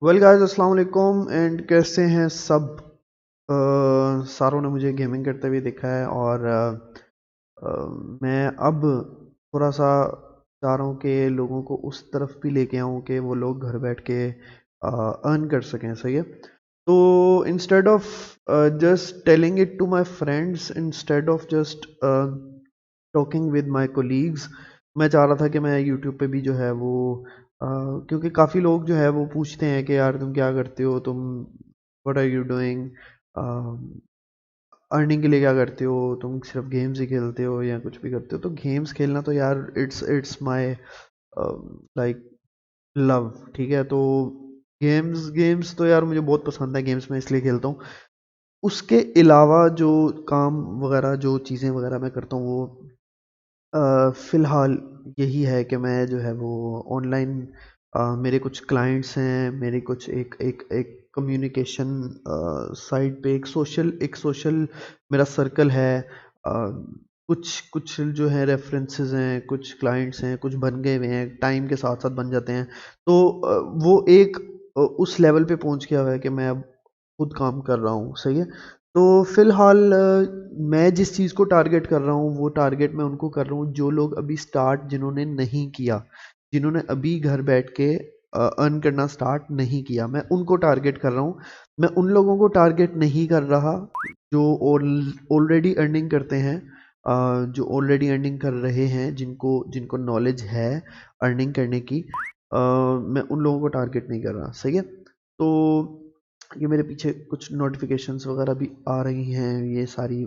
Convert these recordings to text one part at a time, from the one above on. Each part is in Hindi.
वेल गाइस, अस्सलाम वालेकुम एंड कैसे हैं सब। सारों ने मुझे गेमिंग करते हुए देखा है और मैं अब थोड़ा सा चाह रहा हूँ कि लोगों को उस तरफ भी लेके आऊँ कि वो लोग घर बैठ के अर्न कर सकें। सही है। तो instead of just telling it to my friends, instead of just talking with my colleagues, मैं चाह रहा था कि मैं यूट्यूब पे भी जो है वो क्योंकि काफ़ी लोग जो है वो पूछते हैं कि यार तुम क्या करते हो, तुम what are you doing, earning के लिए क्या करते हो, तुम सिर्फ गेम्स ही खेलते हो या कुछ भी करते हो। तो गेम्स खेलना तो यार इट्स माय लाइक लव। ठीक है। तो गेम्स गेम्स तो यार मुझे बहुत पसंद है, गेम्स मैं इसलिए खेलता हूँ। उसके अलावा जो काम वगैरह, जो चीज़ें वगैरह मैं करता हूँ वो फ़िलहाल यही है कि मैं जो है वो ऑनलाइन, मेरे कुछ क्लाइंट्स हैं, मेरे कुछ एक एक एक कम्युनिकेशन साइट पे एक सोशल मेरा सर्कल है। कुछ कुछ जो है रेफरेंसेस हैं, कुछ क्लाइंट्स हैं, कुछ बन गए हुए हैं, टाइम के साथ साथ बन जाते हैं। तो वो एक उस लेवल पे पहुंच गया हुआ है कि मैं अब खुद काम कर रहा हूँ। सही है। तो फिलहाल मैं जिस चीज़ को टारगेट कर रहा हूँ वो टारगेट मैं उनको कर रहा हूँ जो लोग अभी स्टार्ट जिन्होंने नहीं किया, जिन्होंने अभी घर बैठ के अर्न करना स्टार्ट नहीं किया, मैं उनको टारगेट कर रहा हूँ। मैं उन लोगों को टारगेट नहीं कर रहा जो ऑलरेडी अर्निंग करते हैं, जो ऑलरेडी अर्निंग कर रहे हैं, जिनको जिनको नॉलेज है अर्निंग करने की। मैं उन लोगों को टारगेट नहीं कर रहा। सही है। तो ये मेरे पीछे कुछ नोटिफिकेशंस वगैरह भी आ रही हैं, ये सारी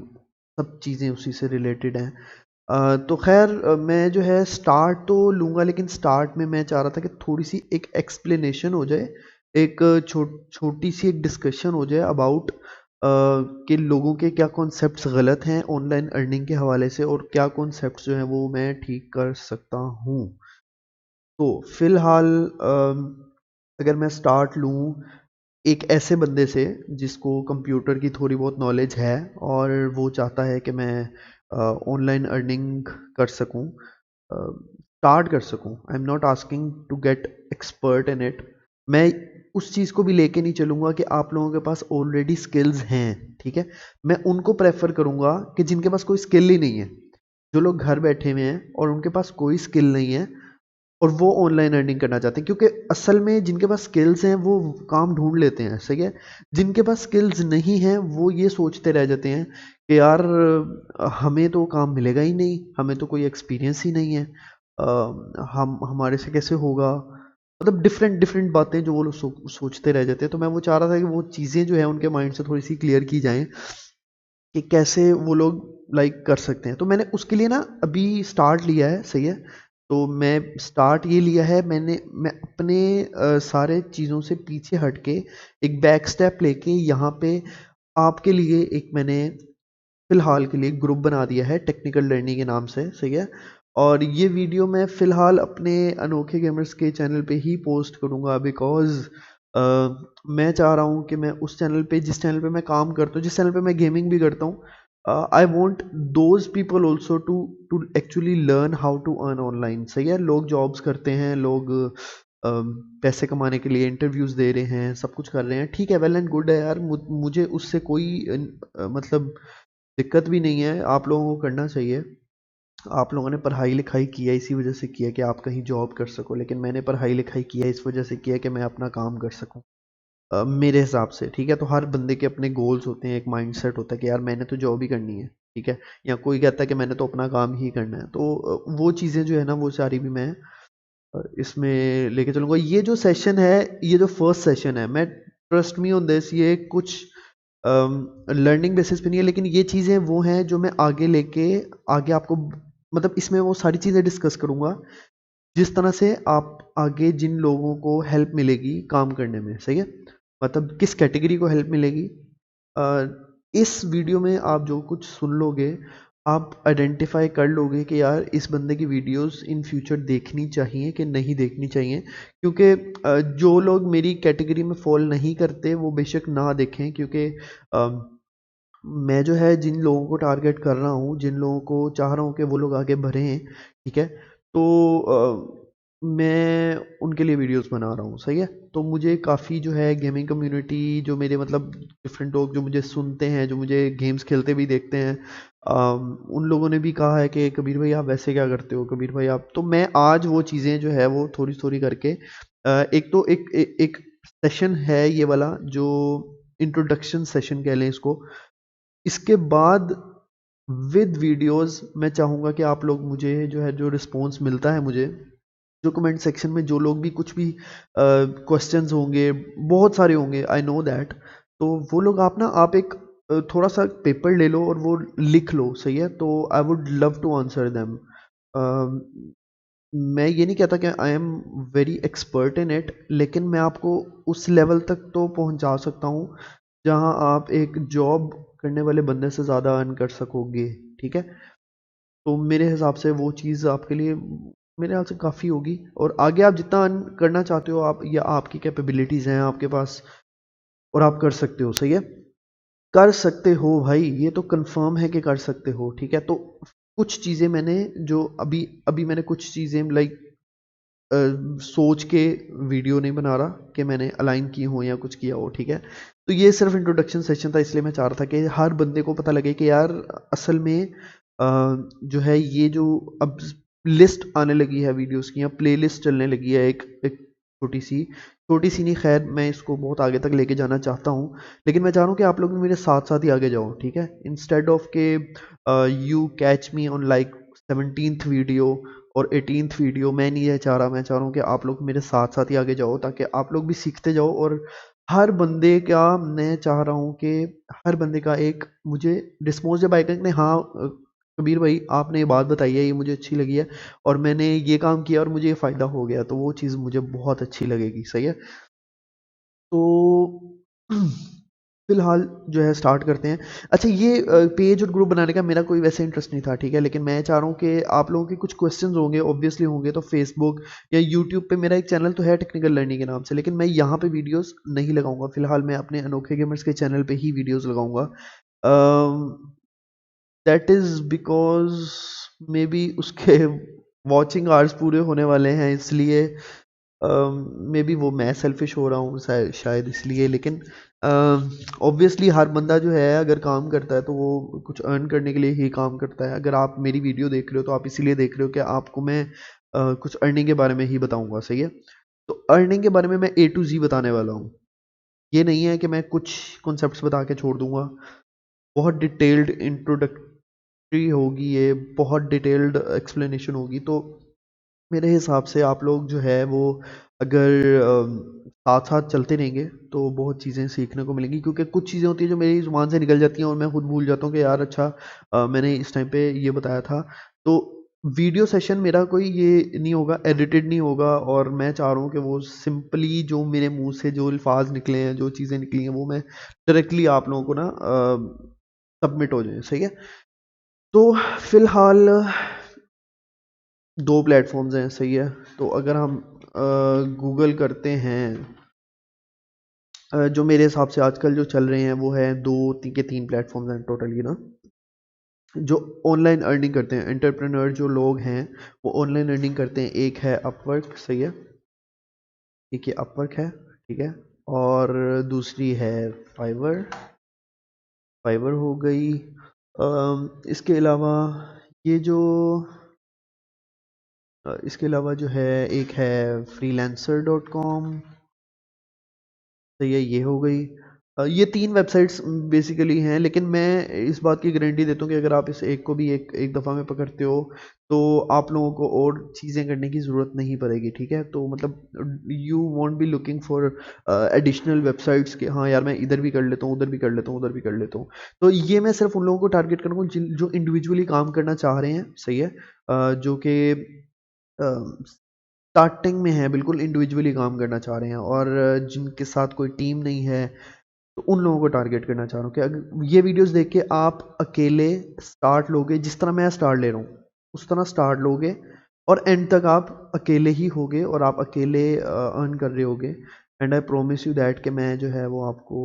सब चीज़ें उसी से रिलेटेड हैं। तो खैर, मैं जो है स्टार्ट तो लूँगा, लेकिन स्टार्ट में मैं चाह रहा था कि थोड़ी सी एक एक्सप्लेनेशन हो जाए, एक छोटी सी एक डिस्कशन हो जाए अबाउट कि लोगों के क्या कॉन्सेप्ट्स गलत हैं ऑनलाइन अर्निंग के हवाले से और क्या कॉन्सेप्ट्स जो हैं वो मैं ठीक कर सकता हूँ। तो फिलहाल अगर मैं स्टार्ट लूँ एक ऐसे बंदे से जिसको कंप्यूटर की थोड़ी बहुत नॉलेज है और वो चाहता है कि मैं ऑनलाइन अर्निंग कर सकूं, स्टार्ट कर सकूं। I am not asking to get expert in it. मैं उस चीज़ को भी लेके नहीं चलूंगा कि आप लोगों के पास ऑलरेडी स्किल्स हैं। ठीक है। मैं उनको प्रेफर करूंगा कि जिनके पास कोई स्किल ही नहीं है, जो लोग घर बैठे हुए हैं और उनके पास कोई स्किल नहीं है और वो ऑनलाइन अर्निंग करना चाहते हैं। क्योंकि असल में जिनके पास स्किल्स हैं वो काम ढूंढ लेते हैं। सही है। जिनके पास स्किल्स नहीं हैं वो ये सोचते रह जाते हैं कि यार हमें तो काम मिलेगा ही नहीं, हमें तो कोई एक्सपीरियंस ही नहीं है, हम हमारे से कैसे होगा। मतलब डिफरेंट डिफरेंट बातें जो वो लोग सोचते रह जाते हैं। तो मैं वो चाह रहा था कि वो चीज़ें जो है उनके माइंड से थोड़ी सी क्लियर की जाएं कि कैसे वो लोग लाइक कर सकते हैं। तो मैंने उसके लिए ना अभी स्टार्ट लिया है। सही है। तो मैं स्टार्ट ये लिया है, मैं अपने सारे चीज़ों से पीछे हट के एक बैक स्टेप लेके यहाँ पे आपके लिए एक मैंने फ़िलहाल के लिए ग्रुप बना दिया है टेक्निकल लर्निंग के नाम से। सही है। और ये वीडियो मैं फ़िलहाल अपने अनोखे गेमर्स के चैनल पे ही पोस्ट करूँगा बिकॉज़ मैं चाह रहा हूँ कि मैं उस चैनल पे, जिस चैनल पे मैं काम करता हूँ, जिस चैनल पे मैं गेमिंग भी करता हूँ, I want those people also to to actually learn how to earn online. सही है। लोग जॉब्स करते हैं, लोग पैसे कमाने के लिए इंटरव्यूज़ दे रहे हैं, सब कुछ कर रहे हैं। ठीक है, वेल एंड गुड है यार, मुझे उससे कोई मतलब दिक्कत भी नहीं है। आप लोगों को करना चाहिए। आप लोगों ने पढ़ाई लिखाई किया इसी वजह से किया कि आप कहीं जॉब कर सको, लेकिन मैंने पढ़ाई लिखाई किया इस वजह से किया कि मैं अपना काम कर सकूं। मेरे हिसाब से। ठीक है। तो हर बंदे के अपने गोल्स होते हैं, एक माइंडसेट होता है कि यार मैंने तो जॉब ही करनी है। ठीक है। या कोई कहता है कि मैंने तो अपना काम ही करना है। तो वो चीज़ें जो है ना वो सारी भी मैं इसमें लेके चलूंगा। ये जो सेशन है, ये जो फर्स्ट सेशन है, मैं ट्रस्ट मी ऑन दिस, ये कुछ लर्निंग बेसिस पे नहीं है, लेकिन ये चीज़ें वो हैं जो मैं आगे लेके आगे आपको, मतलब इसमें वो सारी चीज़ें डिस्कस करूंगा जिस तरह से आप आगे जिन लोगों को हेल्प मिलेगी काम करने में। सही है। मतलब किस कैटेगरी को हेल्प मिलेगी। अ, इस वीडियो में आप जो कुछ सुन लोगे, आप आइडेंटिफाई कर लोगे कि यार इस बंदे की वीडियोस इन फ्यूचर देखनी चाहिए कि नहीं देखनी चाहिए। क्योंकि जो लोग मेरी कैटेगरी में फॉल नहीं करते वो बेशक ना देखें, क्योंकि मैं जो है जिन लोगों को टारगेट कर रहा हूँ, जिन लोगों को चाह रहा हूँ कि वो लोग आगे बढ़ें। ठीक है। तो मैं उनके लिए वीडियोस बना रहा हूँ, सही है। तो मुझे काफ़ी जो है गेमिंग कम्युनिटी, जो मेरे मतलब डिफरेंट लोग जो मुझे सुनते हैं, जो मुझे गेम्स खेलते भी देखते हैं, उन लोगों ने भी कहा है कि कबीर भाई आप वैसे क्या करते हो, कबीर भाई आप, तो मैं आज वो चीज़ें जो है वो थोड़ी थोड़ी करके एक तो एक सेशन है ये वाला जो इंट्रोडक्शन सेशन कह लें इसको। इसके बाद विद वीडियोस मैं चाहूँगा कि आप लोग मुझे जो है, जो रिस्पॉन्स मिलता है मुझे, जो कमेंट सेक्शन में जो लोग भी कुछ भी क्वेश्चंस होंगे, बहुत सारे होंगे, आई नो दैट। तो वो लोग आप ना, आप एक थोड़ा सा पेपर ले लो और वो लिख लो, सही है। तो I would love to answer them. मैं ये नहीं कहता कि I am very expert in it, लेकिन मैं आपको उस लेवल तक तो पहुंचा सकता हूँ जहां आप एक जॉब करने वाले बंदे से ज़्यादा अर्न कर सकोगे, ठीक है। तो मेरे हिसाब से वो चीज़ आपके लिए मेरे ख्याल से काफ़ी होगी, और आगे आप जितना अर्न करना चाहते हो आप, या आपकी कैपेबिलिटीज़ हैं आपके पास, और आप कर सकते हो, सही है। कर सकते हो भाई, ये तो कंफर्म है कि कर सकते हो, ठीक है। तो कुछ चीज़ें मैंने जो अभी अभी मैंने कुछ चीज़ें लाइक सोच के वीडियो नहीं बना रहा कि मैंने अलाइन की हो या कुछ किया हो, ठीक है। तो ये सिर्फ इंट्रोडक्शन सेशन था, इसलिए मैं चाह रहा था कि हर बंदे को पता लगे कि यार असल में जो है ये जो अब लिस्ट आने लगी है वीडियोस की, या प्ले लिस्ट चलने लगी है, एक छोटी सी नहीं, खैर मैं इसको बहुत आगे तक लेके जाना चाहता हूँ, लेकिन मैं चाह रहा हूँ कि आप लोग भी मेरे साथ साथ ही आगे जाओ, ठीक है। इंस्टेड ऑफ के you catch me on like 17th video और 18th वीडियो, मैं नहीं ये चाह रहा, मैं चाह रहा हूँ कि आप लोग मेरे साथ साथ ही आगे जाओ, ताकि आप लोग भी सीखते जाओ। और हर बंदे का मैं चाह रहा हूँ कि हर बंदे का एक मुझे रिस्पॉन्स जब आएगा कि नहीं, हाँ कबीर भाई आपने ये बात बताई है, ये मुझे अच्छी लगी है, और मैंने ये काम किया और मुझे ये फ़ायदा हो गया, तो वो चीज़ मुझे बहुत अच्छी लगेगी, सही है। तो फिलहाल जो है स्टार्ट करते हैं। अच्छा, ये पेज और ग्रुप बनाने का मेरा कोई वैसे इंटरेस्ट नहीं था, ठीक है, लेकिन मैं चाह रहा हूँ कि आप लोगों के कुछ क्वेश्चंस होंगे, ऑब्वियसली होंगे, तो फेसबुक या यूट्यूब पे मेरा एक चैनल तो है टेक्निकल लर्निंग के नाम से, लेकिन मैं यहाँ पे वीडियोस नहीं लगाऊंगा फिलहाल, मैं अपने अनोखे गेमर्स के चैनल पे ही वीडियोस लगाऊंगा। That is because may be उसके वॉचिंग आवर्स पूरे होने वाले हैं, इसलिए मे बी वो मैं सेल्फिश हो रहा हूँ शायद इसलिए, लेकिन ऑब्वियसली हर बंदा जो है अगर काम करता है तो वो कुछ अर्न करने के लिए ही काम करता है। अगर आप मेरी वीडियो देख रहे हो तो आप इसीलिए देख रहे हो कि आपको मैं कुछ अर्निंग के बारे में ही बताऊंगा, सही है। तो अर्निंग के बारे में मैं A to Z बताने वाला हूँ। ये नहीं है कि मैं कुछ कॉन्सेप्ट्स बता के छोड़ दूंगा। बहुत डिटेल्ड इंट्रोडक्टरी होगी ये, बहुत डिटेल्ड एक्सप्लेनेशन होगी। तो मेरे हिसाब से आप लोग जो है वो अगर साथ साथ चलते रहेंगे तो बहुत चीज़ें सीखने को मिलेंगी, क्योंकि कुछ चीज़ें होती हैं जो मेरी ज़ुबान से निकल जाती हैं और मैं खुद भूल जाता हूँ कि यार अच्छा मैंने इस टाइम पे ये बताया था। तो वीडियो सेशन मेरा कोई ये नहीं होगा, एडिटेड नहीं होगा, और मैं चाह रहा हूँ कि वो सिंपली जो मेरे मुंह से जो अल्फाज निकले हैं, जो चीज़ें निकली हैं, वो मैं डायरेक्टली आप लोगों को ना सबमिट हो जाए, सही है। तो फिलहाल दो प्लेटफॉर्म्स हैं, सही है। तो अगर हम गूगल करते हैं, जो मेरे हिसाब से आजकल जो चल रहे हैं वो है तीन प्लेटफॉर्म्स हैं टोटली ना, जो ऑनलाइन अर्निंग करते हैं, एंटरप्रेन्योर जो लोग हैं वो ऑनलाइन अर्निंग करते हैं। एक है अपवर्क, सही है, एक ये अपवर्क है, ठीक है। और दूसरी है फाइवर, फाइवर हो गई। इसके अलावा ये जो इसके अलावा जो है एक है freelancer.com, तो ये हो गई। ये तीन वेबसाइट्स बेसिकली हैं, लेकिन मैं इस बात की गारंटी देता हूँ कि अगर आप इस एक को भी एक एक दफ़ा में पकड़ते हो तो आप लोगों को और चीज़ें करने की ज़रूरत नहीं पड़ेगी, ठीक है। तो मतलब you want be looking for additional websites के, हाँ यार मैं इधर भी कर लेता हूँ, उधर भी कर लेता हूँ, उधर भी कर लेता हूँ। तो ये मैं सिर्फ उन लोगों को टारगेट करूँगा जो इंडिविजुअली काम करना चाह रहे हैं, सही है। जो कि स्टार्टिंग में है, बिल्कुल इंडिविजुअली काम करना चाह रहे हैं, और जिनके साथ कोई टीम नहीं है, तो उन लोगों को टारगेट करना चाह रहा हूँ कि अगर ये वीडियोस देख के आप अकेले स्टार्ट लोगे, जिस तरह मैं स्टार्ट ले रहा हूँ उस तरह स्टार्ट लोगे, और एंड तक आप अकेले ही होगे और आप अकेले अर्न कर रहे होगे। And I promise you that कि मैं जो है वो आपको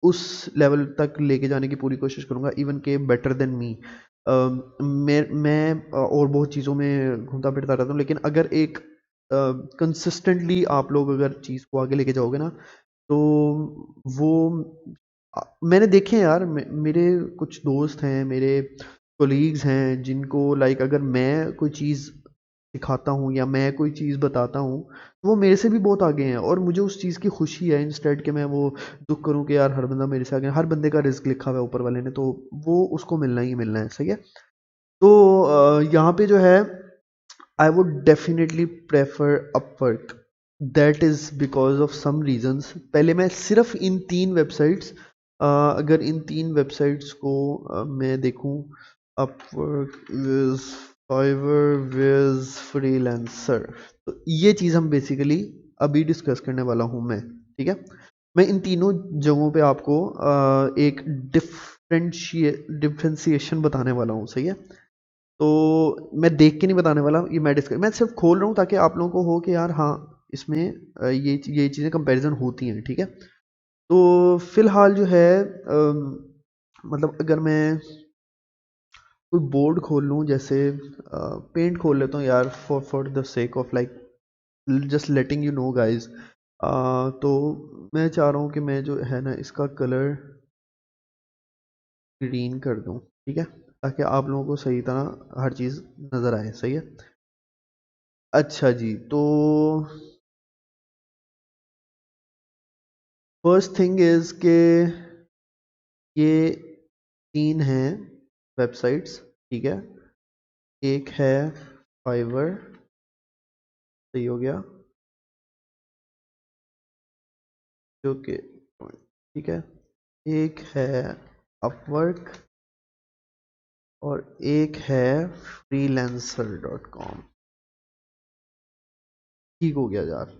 उस लेवल तक लेके जाने की पूरी कोशिश करूंगा, इवन के बेटर देन मी। मैं और बहुत चीज़ों में घूमता फिरता रहता हूँ, लेकिन अगर एक कंसिस्टेंटली आप लोग अगर चीज़ को आगे लेके जाओगे ना, तो वो मैंने देखे हैं यार, मेरे कुछ दोस्त हैं, मेरे कोलीग्स हैं, जिनको लाइक अगर मैं कोई चीज़ सिखाता हूँ या मैं कोई चीज़ बताता हूँ, तो वो मेरे से भी बहुत आगे हैं, और मुझे उस चीज़ की खुशी है, इंस्टेड कि मैं वो दुख करूँ कि यार हर बंदा मेरे से आगे है। हर बंदे का रिस्क लिखा हुआ है ऊपर वाले ने, तो वो उसको मिलना ही मिलना है, सही है। तो यहाँ पे जो है, I would definitely prefer Upwork. That is because of some reasons. पहले मैं सिर्फ इन तीन वेबसाइट्स, अगर इन तीन वेबसाइट्स को मैं देखूं, Upwork, Wiz, Fiverr, Wiz, Freelancer, तो ये चीज़ हम बेसिकली अभी डिस्कस करने वाला हूँ मैं, ठीक है। मैं इन तीनों जगहों पे आपको एक डिफ्रेंशिएशन बताने वाला हूँ, सही है। तो मैं देख के नहीं बताने वाला, ये मैं सिर्फ खोल रहा हूँ ताकि आप लोगों को हो कि यार हाँ, इसमें ये चीज़ें कंपैरिजन होती हैं, ठीक है। तो फिलहाल जो है मतलब अगर मैं कोई बोर्ड खोल लूँ, जैसे पेंट खोल लेता हूँ यार, for the sake of like just letting you know guys. तो मैं चाह रहा हूँ कि मैं जो है ना, इसका कलर ग्रीन कर दूँ, ठीक है, ताकि आप लोगों को सही तरह हर चीज़ नज़र आए, सही है। अच्छा जी, तो फर्स्ट थिंग इज के ये तीन हैं वेबसाइट्स, ठीक है। एक है फाइवर, सही हो गया, जो कि ठीक है। एक है अपवर्क, और एक है freelancer.com। ठीक हो गया यार।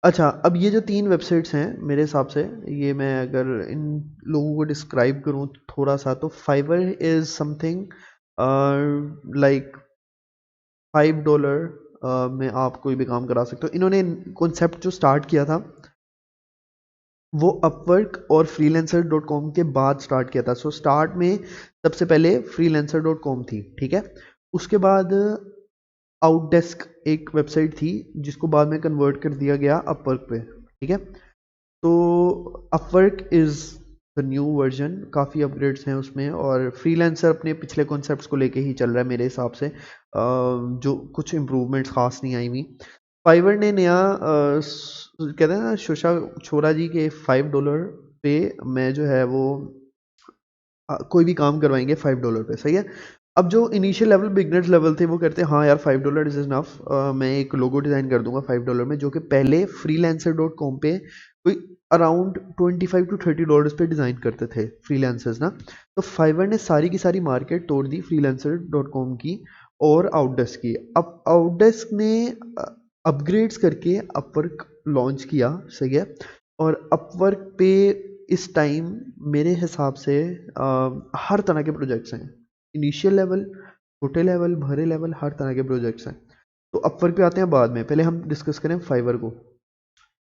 अच्छा, अब ये जो तीन वेबसाइट्स हैं, मेरे हिसाब से, ये मैं अगर इन लोगों को डिस्क्राइब करूँ थोड़ा सा, तो फाइवर इज समथिंग लाइक $5 में आप कोई भी काम करा सकते हो। इन्होंने कॉन्सेप्ट जो स्टार्ट किया था, वो अपवर्क और फ्रीलांसर डॉट कॉम के बाद स्टार्ट किया था। सो स्टार्ट में सबसे पहले फ्रीलांसर डॉट कॉम थी, ठीक है। उसके बाद आउटडेस्क एक वेबसाइट थी, जिसको बाद में कन्वर्ट कर दिया गया अपवर्क पे, ठीक है। तो Upwork is the new version, काफ़ी अपग्रेड्स हैं उसमें, और फ्रीलांसर अपने पिछले कॉन्सेप्ट्स को लेके ही चल रहा है मेरे हिसाब से, जो कुछ इम्प्रूवमेंट्स खास नहीं आई हुई। फाइवर ने नया कहते हैं ना, शोशा छोरा जी के $5 पे मैं जो है वो कोई भी काम करवाएंगे $5 पे, सही है। अब जो इनिशियल लेवल, बिगनर्स लेवल थे, वो कहते हैं हाँ यार $5 इज इनफ, मैं एक लोगो डिज़ाइन कर दूंगा $5 में, जो कि पहले फ्रीलांसर डॉट कॉम पे कोई अराउंड $25 to $30 पे डिज़ाइन करते थे फ्रीलांसर्स ना। तो फाइवर ने सारी की सारी मार्केट तोड़ दी फ्रीलांसर डॉट कॉम की और आउटडेस्क की। अब आउटडेस्क ने अपग्रेड्स करके अपवर्क लॉन्च किया, सही है। और अपवर्क पे इस टाइम मेरे हिसाब से हर तरह के प्रोजेक्ट्स हैं, इनिशियल लेवल, छोटे लेवल, भरे लेवल, हर तरह के प्रोजेक्ट्स हैं। तो अपवर्क पे आते हैं बाद में, पहले हम डिस्कस करें फाइवर को।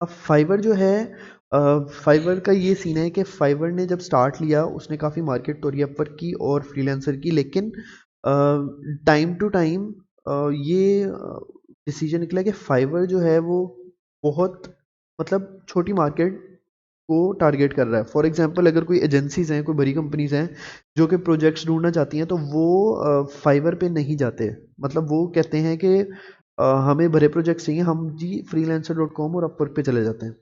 अब फाइवर जो है, फाइवर का ये सीन है कि फाइवर ने जब स्टार्ट लिया, उसने काफ़ी मार्केट तोड़ी अपवर्क की और फ्रीलांसर की, लेकिन टाइम टू टाइम ये डिसीजन निकला कि फाइवर जो है वो बहुत मतलब छोटी मार्केट को टारगेट कर रहा है। फॉर एग्जांपल, अगर कोई एजेंसीज हैं, कोई बड़ी कंपनीज हैं जो कि प्रोजेक्ट्स ढूंढना चाहती हैं, तो वो फाइवर पे नहीं जाते। मतलब वो कहते हैं कि हमें भरे प्रोजेक्ट्स चाहिए, हम जी फ्रीलांसर डॉट कॉम और अपवर्क पे चले जाते हैं।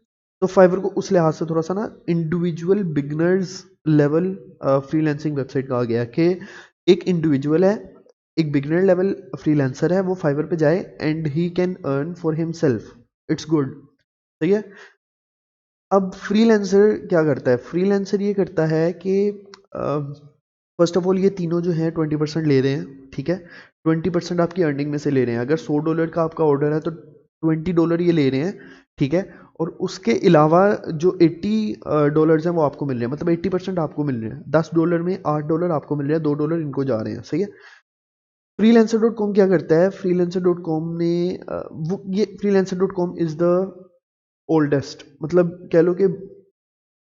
तो फाइवर को उस लिहाज से थोड़ा सा ना individual beginners level freelancing website कहा गया, कि एक इंडिविजुअल है, एक बिगनर लेवल फ्रीलांसर है, वो फाइवर पे जाए and he can earn for himself, it's good, सही है। अब फ्रीलांसर क्या करता है? फ्रीलांसर ये करता है कि फर्स्ट ऑफ ऑल ये तीनों जो हैं 20% ले रहे हैं, ठीक है। 20% आपकी अर्निंग में से ले रहे हैं। अगर $100 का आपका ऑर्डर है तो $20 ये ले रहे हैं, ठीक है। और उसके अलावा जो $80 हैं वो आपको मिल रहे हैं, मतलब 80% आपको मिल रहे हैं। $10 में $8 आपको मिल रहे हैं, $2 इनको जा रहे हैं, सही है। फ्रीलांसर डॉट कॉम क्या करता है? फ्रीलांसर डॉट कॉम ने वो ये freelancer dot com is the oldest, मतलब कह लो कि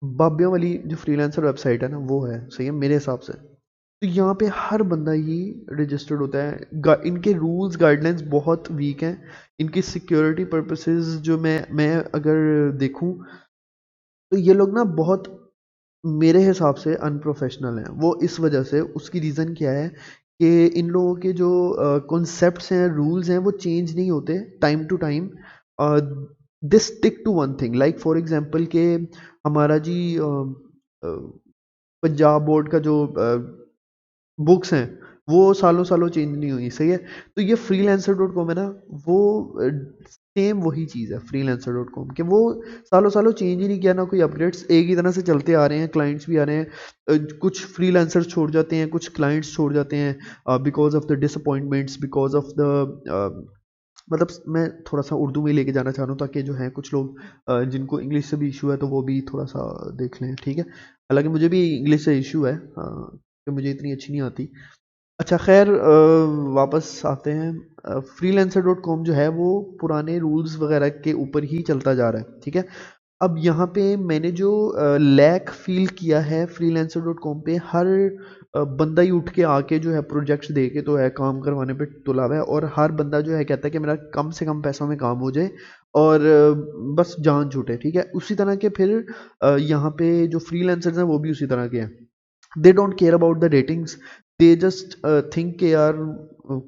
बाबियों वाली जो फ्रीलांसर वेबसाइट है ना, वो है, सही है मेरे हिसाब से। तो तो यहाँ पे हर बंदा ही रजिस्टर्ड होता है। इनके रूल्स गाइडलाइंस बहुत वीक हैं। इनकी सिक्योरिटी पर्पसेस जो मैं अगर देखूं तो ये लोग ना बहुत मेरे हिसाब से अनप्रोफेशनल हैं। वो इस वजह से, उसकी रीज़न क्या है कि इन लोगों के जो कॉन्सेप्ट्स हैं, रूल्स हैं, वो चेंज नहीं होते time to time. They stick to one thing, like for example के हमारा जी पंजाब बोर्ड का जो बुक्स हैं वो सालों सालों चेंज नहीं हुई, सही है। तो ये फ्रीलांसर डॉट कॉम है ना, वो सेम वही चीज़ है फ्रीलांसर डॉट कॉम के। वो सालों सालों चेंज ही नहीं किया, ना कोई अपडेट्स, एक ही तरह से चलते आ रहे हैं। क्लाइंट्स भी आ रहे हैं, कुछ फ्रीलांसर्स छोड़ जाते हैं, कुछ क्लाइंट्स छोड़ जाते हैं because of the disappointments, because of the मतलब मैं थोड़ा सा उर्दू में लेके जाना चाह रहा हूँ ताकि जो है कुछ लोग जिनको इंग्लिश से भी इशू है तो वो भी थोड़ा सा देख लें, ठीक है। हालांकि मुझे भी इंग्लिश से इशू है, कि मुझे इतनी अच्छी नहीं आती। अच्छा खैर, वापस आते हैं। फ्रीलांसर डॉट कॉम जो है वो पुराने रूल्स वगैरह के ऊपर ही चलता जा रहा है, ठीक है। अब यहाँ पे मैंने जो लैक फील किया है फ्रीलांसर डॉट कॉम पे, हर बंदा ही उठ के आके जो है प्रोजेक्ट्स दे के तो है काम करवाने पे तुला हुआ है, और हर बंदा जो है कहता है कि मेरा कम से कम पैसों में काम हो जाए और बस जान छूटे, ठीक है। उसी तरह के फिर यहाँ पे जो फ्रीलांसर्स हैं वो भी उसी तरह के हैं। They don't care about the ratings, they just think के यार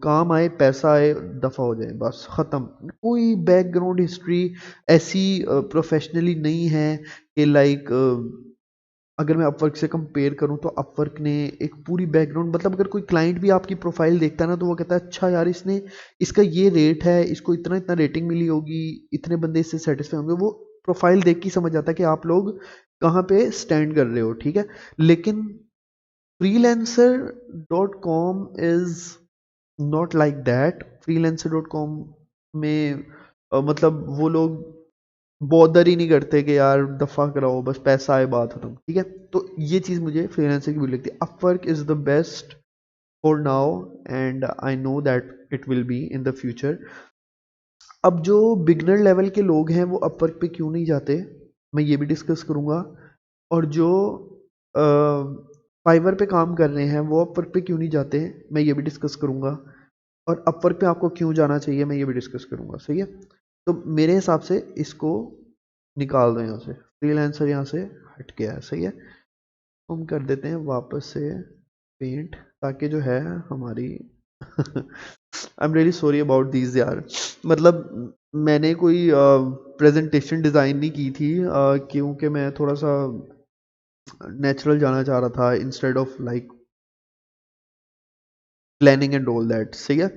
काम आए, पैसा आए, दफ़ा हो जाए, बस ख़त्म। कोई बैकग्राउंड हिस्ट्री ऐसी प्रोफेशनली नहीं है कि लाइक अगर मैं अपवर्क से कंपेयर करूं तो अपवर्क ने एक पूरी बैकग्राउंड, मतलब अगर कोई क्लाइंट भी आपकी प्रोफाइल देखता है ना तो वो कहता है अच्छा यार इसने, इसका ये रेट है, इसको इतना इतना रेटिंग मिली होगी, इतने बंदे इससे सेटिस्फाई होंगे। वो प्रोफाइल देख के ही समझ आता है कि आप लोग कहाँ पे स्टैंड कर रहे हो, ठीक है। लेकिन freelancer dot com is not like that. Freelancer dot com में मतलब वो लोग बॉदर ही नहीं करते कि यार दफ़ा कराओ, बस पैसा आए, बात खत्म, ठीक है। तो ये चीज़ मुझे फ्रीलांसर की बुरी लगती है। Upwork is the best for now and I know that it will be in the future. अब जो बिगनर लेवल के लोग हैं वो अपवर्क पे क्यों नहीं जाते, मैं ये भी डिस्कस करूँगा। और जो फाइवर पे काम कर रहे हैं वो अपवर्क पे क्यों नहीं जाते, मैं ये भी डिस्कस करूँगा। और अपवर्क पे आपको क्यों जाना चाहिए, मैं ये भी डिस्कस करूँगा, सही है। तो मेरे हिसाब से इसको निकाल दो यहाँ से, फ्रीलांसर यहाँ से हट गया है, सही है। हम कर देते हैं वापस से पेंट, ताकि जो है हमारी I am really sorry about these यार। मतलब मैंने कोई प्रेजेंटेशन डिज़ाइन नहीं की थी, क्योंकि मैं थोड़ा सा नेचुरल जाना चाह रहा था instead of like planning and all that, सही है।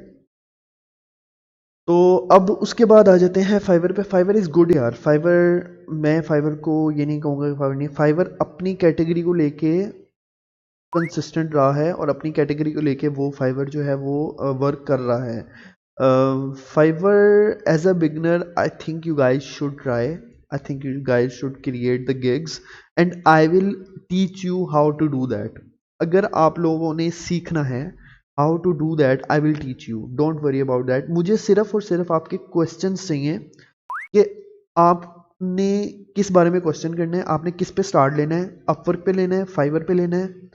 तो अब उसके बाद आ जाते हैं फाइवर पे। फाइवर इज़ गुड यार। फाइवर, मैं फाइवर को ये नहीं कहूँगा कि फाइवर नहीं, फाइवर अपनी कैटेगरी को लेके कंसिस्टेंट रहा है और अपनी कैटेगरी को लेके वो फाइवर जो है वो वर्क कर रहा है। Fiverr as a beginner I think you guys should try, I think you guys should create the gigs and I will teach you how to do that. अगर आप लोगों ने सीखना है how to do that, I will teach you, don't worry about that. मुझे सिर्फ और सिर्फ आपके क्वेश्चंस चाहिए कि आपने किस बारे में क्वेश्चन करना है, आपने किस पे स्टार्ट लेना है, अपवर्क पे लेना है, फाइवर पे लेना है।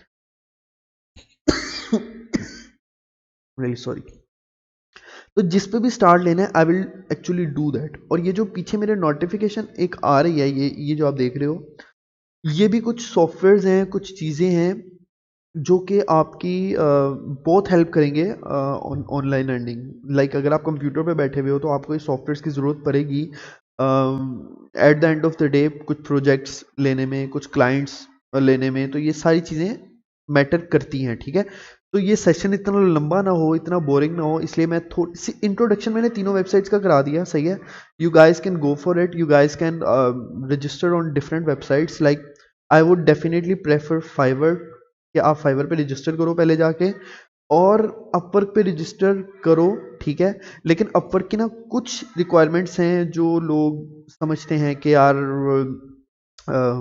Really sorry. तो जिस पे भी स्टार्ट लेना है I will actually do that. और ये जो पीछे मेरे नोटिफिकेशन एक आ रही है, ये जो आप देख रहे हो, ये भी कुछ सॉफ्टवेयर्स हैं, कुछ चीज़ें हैं जो कि आपकी बहुत हेल्प करेंगे ऑनलाइन अर्निंग। लाइक अगर आप कंप्यूटर पे बैठे हुए हो तो आपको ये सॉफ्टवेयर्स की ज़रूरत पड़ेगी at the end of the day, कुछ प्रोजेक्ट्स लेने में, कुछ क्लाइंट्स लेने में। तो ये सारी चीज़ें मैटर करती हैं, ठीक है। तो ये सेशन इतना लंबा ना हो, इतना बोरिंग ना हो, इसलिए मैं थोड़ी सी इंट्रोडक्शन मैंने तीनों वेबसाइट्स का करा दिया, सही है। You guys can go for it, you guys can register on different websites. Like I would definitely prefer Fiverr, कि आप फाइवर पे रजिस्टर करो पहले जाके, और अपवर्क पे रजिस्टर करो, ठीक है। लेकिन अपवर्क की ना कुछ रिक्वायरमेंट्स हैं जो लोग समझते हैं कि यार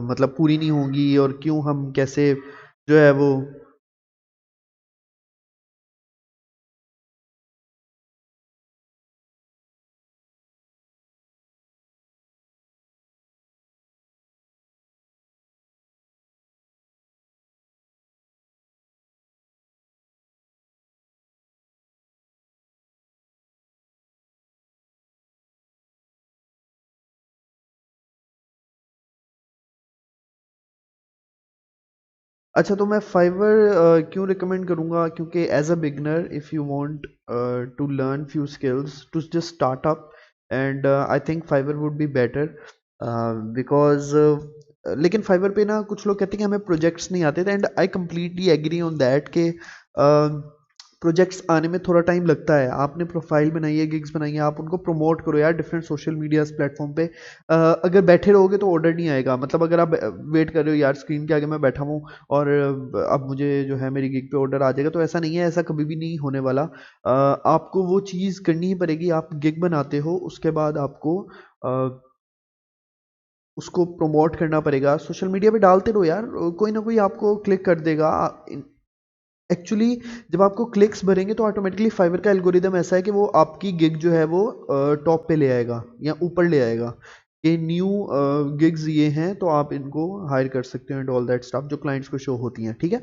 मतलब पूरी नहीं होंगी, और क्यों, हम कैसे जो है वो अच्छा, तो मैं फाइवर क्यों रिकमेंड करूँगा, क्योंकि as a beginner if you want to learn few skills to just start up, and I think Fiverr would be better, because लेकिन फाइवर पे ना कुछ लोग कहते हैं कि हमें प्रोजेक्ट्स नहीं आते थे, and I completely agree on that कि प्रोजेक्ट्स आने में थोड़ा टाइम लगता है। आपने प्रोफाइल बनाई है, गिग्स बनाई है, आप उनको प्रमोट करो यार डिफरेंट सोशल मीडिया प्लेटफॉर्म पे। अगर बैठे रहोगे तो ऑर्डर नहीं आएगा। मतलब अगर आप वेट कर रहे हो यार स्क्रीन के आगे मैं बैठा हूँ और अब मुझे जो है मेरी गिग पे ऑर्डर आ जाएगा, तो ऐसा नहीं है, ऐसा कभी भी नहीं होने वाला। आपको वो चीज़ करनी ही पड़ेगी। आप गिग बनाते हो, उसके बाद आपको उसको प्रमोट करना पड़ेगा, सोशल मीडिया पे डालते रहो यार, कोई ना कोई आपको क्लिक कर देगा। एक्चुअली जब आपको क्लिक्स भरेंगे तो ऑटोमेटिकली फाइवर का एल्गोरिदम ऐसा है कि वो आपकी गिग जो है वो टॉप पे ले आएगा या ऊपर ले आएगा कि न्यू गिग्स ये हैं, तो आप इनको हायर कर सकते हो एंड ऑल दैट स्टफ, जो क्लाइंट्स को शो होती हैं, ठीक है।